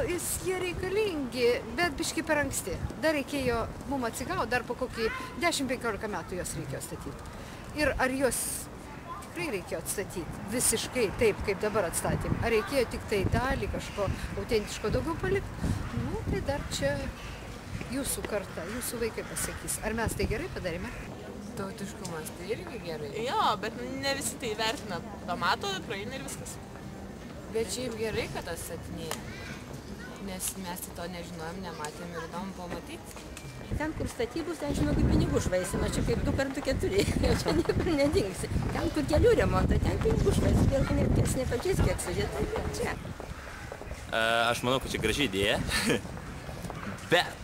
jie reikalingi, bet biškai per anksti. Dar reikėjo mum atsigauti, dar po kokį 10-15 metų jos reikėjo statyti. Ir ar jos tikrai reikėjo atstatyti visiškai taip, kaip dabar atstatėm? Ar reikėjo tik tai dalį kažko autentiško daugiau palikti? Nu, tai dar čia jūsų karta, jūsų vaikai pasakys. Ar mes tai gerai padarėme? Tautiškumas tai irgi gerai. Jo, bet ne visi tai vertina. Pamato, praeina ir viskas. Bet šiaip gerai, kad atstatinėja. Nes mes tai to nežinojom, nematėm ir įdomu pamatyti. Ten, kur statybus, ten žinau, kaip pinigų švaistymą, čia kaip 2x4, čia niekur nedingsi. Ten, kur kelių remontą, ten pinigų švaistymą, vėl nepačiais kiek sudėta, čia. Aš manau, kad čia graži idėja, bet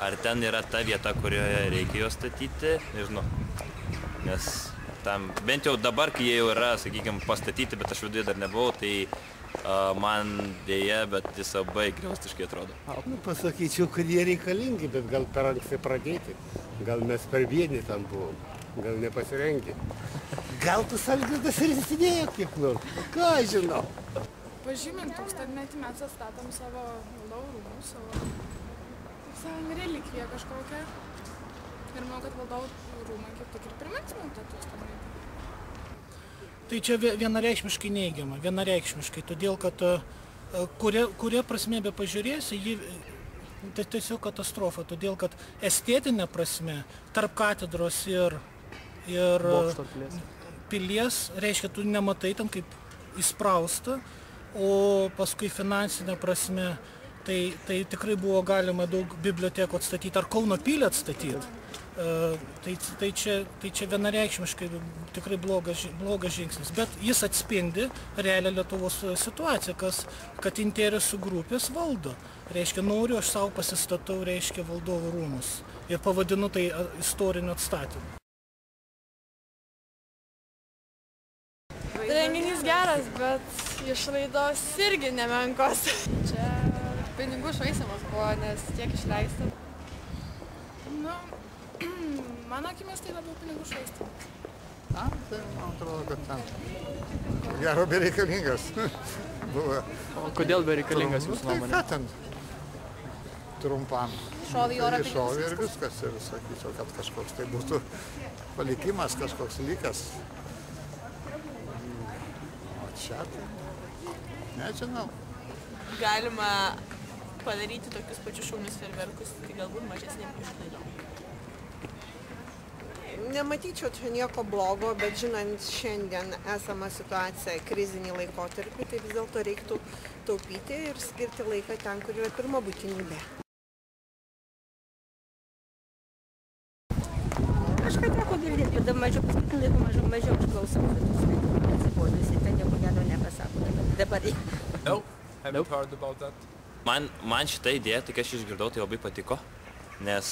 ar ten yra ta vieta, kurioje reikia jos statyti, nežinau. Nes tam, bent jau dabar, kai jie jau yra, sakykime, pastatyti, bet aš viduje dar nebuvau, tai man dėja, bet jis labai griaustiškai atrodo. Nu, pasakyčiau, kad jie reikalingi, bet gal per anksti pradėti. Gal mes per vieni tam buvom, gal nepasirengę. Gal tu Algirdas ir įsidėjo kiek nors, ką aš žinau. Pažymint tūkstantmetį mes atstatom savo valdovų rūmus, savo relikviją kažkokią. Ir manau, kad valdovų rūmai kaip tik ir primins mums tą tūkstantmetį. Tai čia vienareikšmiškai neigiama, vienareikšmiškai, todėl kad kuria prasme be pažiūrėsi, tai tiesiog katastrofa, todėl kad estetinė prasme tarp katedros ir pilies, reiškia, tu nematai ten kaip įsprausta, o paskui finansinė prasme, tai tikrai buvo galima daug bibliotekų atstatyti, ar Kauno pilį atstatyti. Tai čia vienareikšmiškai tikrai blogas žingsnis, bet jis atspindi realią Lietuvos situaciją, kad interesų grupės valdo. Reiškia, noriu, aš savo pasistatau, reiškia, valdovų rūmus ir pavadinu tai istoriniu atstatymu. Renginys geras, bet išlaidos irgi nemenkos. Čia pinigų švaistymas buvo, nes tiek išleista. Nu, mano akimis tai labiau pinigų švaistymas. Tai man atrodo, kad ten gero bereikalingas buvo. O kodėl bereikalingas jūsų nuomonė? Tai ką ten trumpam. Šovė ir viskas. Ir sakyčiau, kad kažkoks tai būtų palikimas, kažkoks likas. O čia tai nežinau. Galima padaryti tokius pačius šaunius fejerverkus, tai galbūt mažesnėm išlaidom. Nematyčiau čia nieko blogo, bet žinant šiandien esamą situaciją, krizinį laikotarpį, tai vis dėlto reiktų taupyti ir skirti laiką ten, kur yra pirma būtinybė. Kažką teko girdėti, kada mažiau paskutinį laiką mažiau išklausom, bet atsibodusi, ten nieko gero nepasako. Dabar No, haven't heard about that. Man šitą idėją, tik aš išgirdau, tai labai patiko. Nes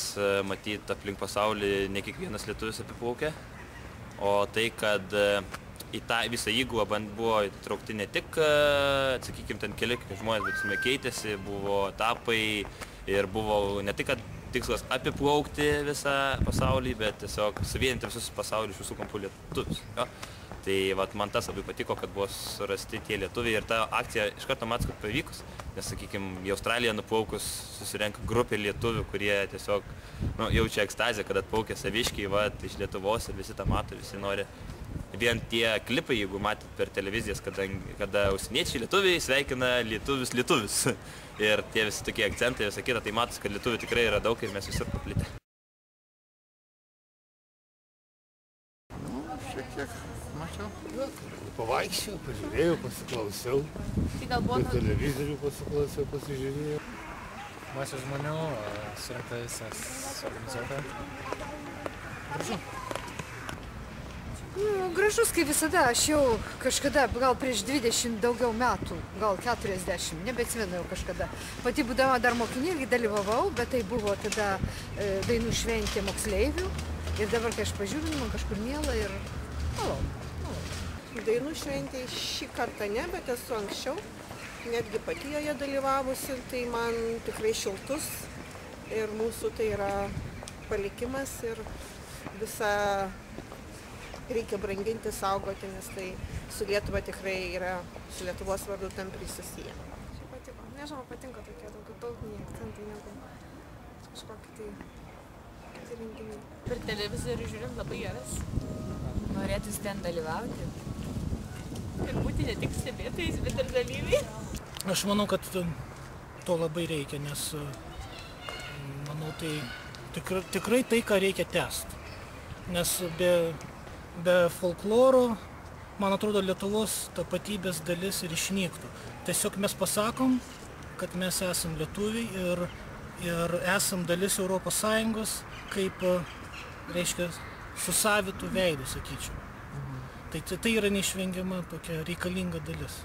matyt, aplink pasaulį ne kiekvienas lietuvis apiplaukė, o tai, kad į tą visą įgulą buvo įtraukti ne tik, sakykime, ten keli žmonės, bet keitėsi, buvo etapai ir buvo ne tik, kad tikslas apiplaukti visą pasaulį, bet tiesiog suvieninti visus pasaulį iš visų kampų lietuvius. Tai man tas labai patiko, kad buvo surasti tie lietuviai ir ta akcija iš karto matys, kad pavykus. Nes, sakykime, į Australiją nuplaukus susirenka grupė lietuvių, kurie tiesiog jaučia ekstaziją, kad atplaukė saviškiai iš Lietuvos ir visi tą mato, visi nori. Vien tie klipai, jeigu matėt per televizijas, kada užsieniečiai lietuviai sveikina lietuvius. Ir tie visi tokie akcentai, visą kitą, tai matos, kad lietuvių tikrai yra daug ir mes visur paplitę. Šiek tiek mačiau. Pavaikščiau, pažiūrėjau, pasiklausiau. Tai galbūt televizorių pasiklausiau, pasižiūrėjau. Masė žmonių, surinkta visas organizuota. Gražu. Gražus, kaip visada, aš jau kažkada, gal prieš 20 daugiau metų, gal 40, nebeatsimenu jau kažkada. Pati būdama dar mokinė irgi dalyvavau, bet tai buvo tada dainų šventė moksleivių. Ir dabar, kai aš pažiūriu, man kažkur miela ir malonu. Dainų šventė šį kartą ne, bet esu anksčiau. Netgi pati joje dalyvavusi, tai man tikrai šiltus. Ir mūsų tai yra palikimas ir visą reikia branginti, saugoti, nes tai su Lietuva tikrai yra, su Lietuvos vardu tampriai susiję. nežinau, patinka tokie daugiau tautiniai akcentai negu kažkokie tai kiti renginiai. Per televizorių žiūrint labai geras. Norėtųsi ten dalyvauti. Ir būti ne tik stebėtojais, bet ir dalyviai. Aš manau, kad to labai reikia, nes manau, tai tikrai tai, ką reikia tęsti. Nes be folkloro, man atrodo, Lietuvos tapatybės dalis ir išnyktų. Tiesiog mes pasakom, kad mes esam lietuviai ir esam dalis Europos Sąjungos kaip, reiškia, susavitų veidų, sakyčiau. Tai yra neišvengiama tokia reikalinga dalis.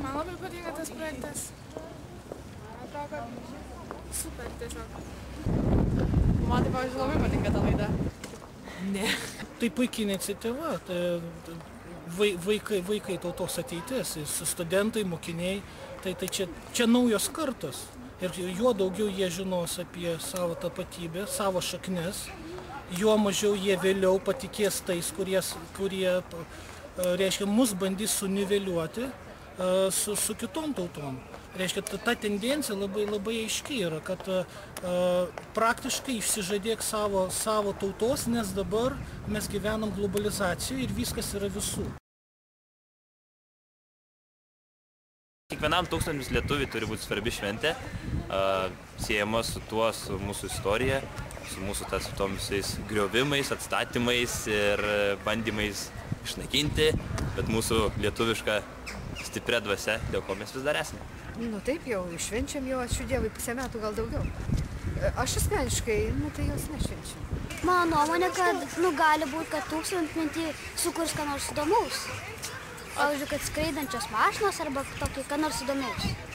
Man labai patinka tas projektas. Man atrodo, kad super tiesiog. Man tai, pavyzdžiui, labai patinka ta laida. Ne. Tai puikiai iniciatyva. Vaikai tautos ateitis, studentai, mokiniai. Tai čia naujos kartos. Ir juo daugiau jie žinos apie savo tapatybę, savo šaknis, juo mažiau jie vėliau patikės tais, kurie reiškia, mus bandys suniveliuoti su kitom tautom. Reiškia, ta tendencija labai aiški yra, kad praktiškai išsižadėk savo tautos, nes dabar mes gyvenam globalizacijoje ir viskas yra visų. Kiekvienam tūkstantis lietuviui turi būti svarbi šventė, siejama su tuo, su mūsų istorija, su mūsų tom visais griovimais, atstatymais ir bandymais išnaikinti, bet mūsų lietuviška stipria dvasia, dėl ko mes vis dar esame. Nu taip jau, švenčiam jau, ačiū Dievui, pusę metų gal daugiau. Aš asmeniškai, tai jos nešvenčiam. Mano nuomonė, kad gali būti, kad tūkstantmetį sukurs ką nors įdomaus. Pavyzdžiui, kad skraidančios mašinos arba tokį ką nors įdomaus.